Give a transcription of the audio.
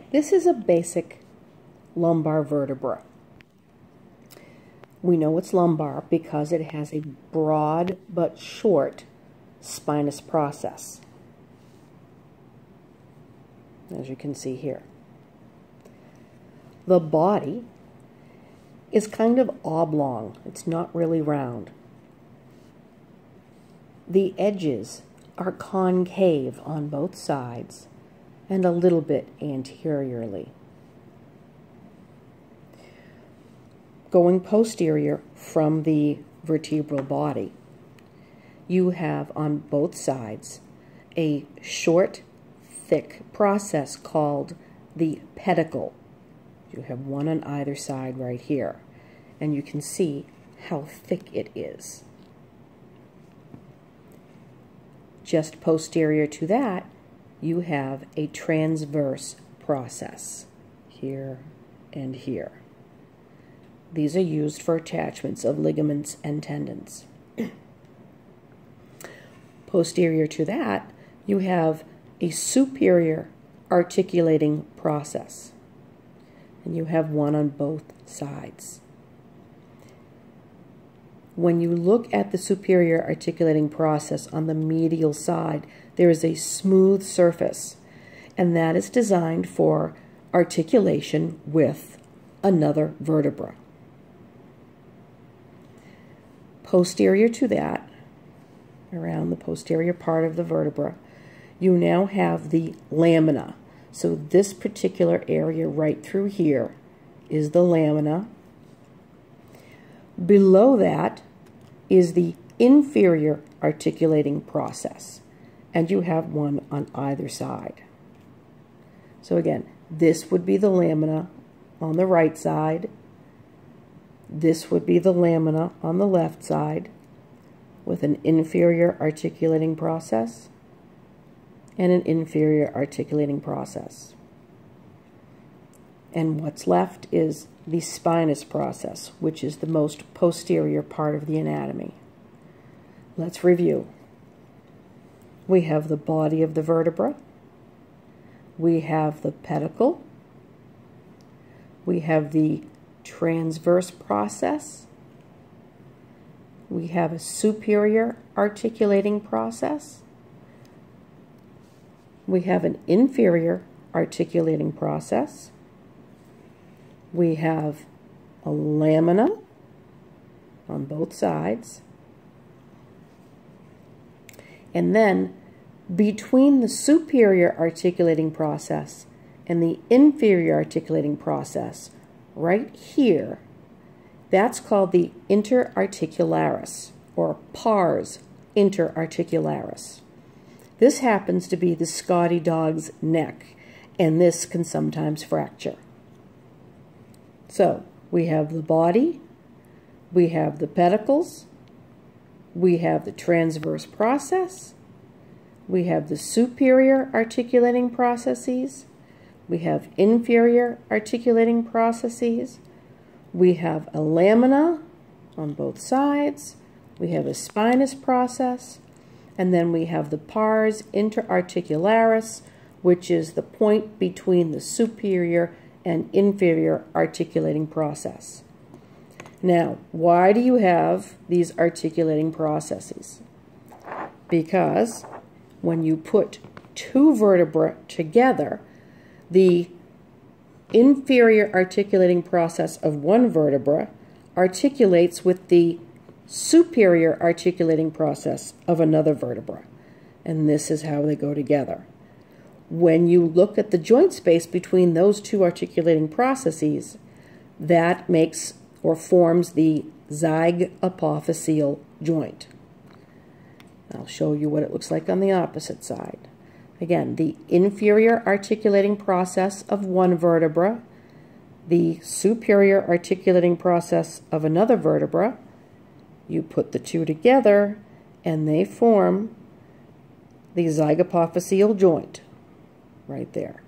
This is a basic lumbar vertebra. We know it's lumbar because it has a broad but short spinous process, as you can see here. The body is kind of oblong. It's not really round. The edges are concave on both sides and a little bit anteriorly. Going posterior from the vertebral body, you have on both sides a short, thick process called the pedicle. You have one on either side right here, and you can see how thick it is. Just posterior to that, you have a transverse process here and here. These are used for attachments of ligaments and tendons. Posterior to that, you have a superior articulating process, and you have one on both sides. When you look at the superior articulating process on the medial side, there is a smooth surface, and that is designed for articulation with another vertebra. Posterior to that, around the posterior part of the vertebra, you now have the lamina. So this particular area right through here is the lamina. Below that is the inferior articulating process, and you have one on either side. So again, this would be the lamina on the right side. This would be the lamina on the left side with an inferior articulating process and an inferior articulating process. And what's left is the spinous process, which is the most posterior part of the anatomy. Let's review. We have the body of the vertebra. We have the pedicle. We have the transverse process. We have a superior articulating process. We have an inferior articulating process. We have a lamina on both sides. And then between the superior articulating process and the inferior articulating process, right here, that's called the interarticularis, or pars interarticularis. This happens to be the Scotty dog's neck, and this can sometimes fracture. So, we have the body, we have the pedicles, we have the transverse process, we have the superior articulating processes, we have inferior articulating processes, we have a lamina on both sides, we have a spinous process, and then we have the pars interarticularis, which is the point between the superior and inferior articulating process. Now, why do you have these articulating processes? Because when you put two vertebrae together, the inferior articulating process of one vertebra articulates with the superior articulating process of another vertebra. And this is how they go together. When you look at the joint space between those two articulating processes, that makes or forms the zygapophyseal joint. I'll show you what it looks like on the opposite side. Again, the inferior articulating process of one vertebra, the superior articulating process of another vertebra. You put the two together and they form the zygapophyseal joint right there.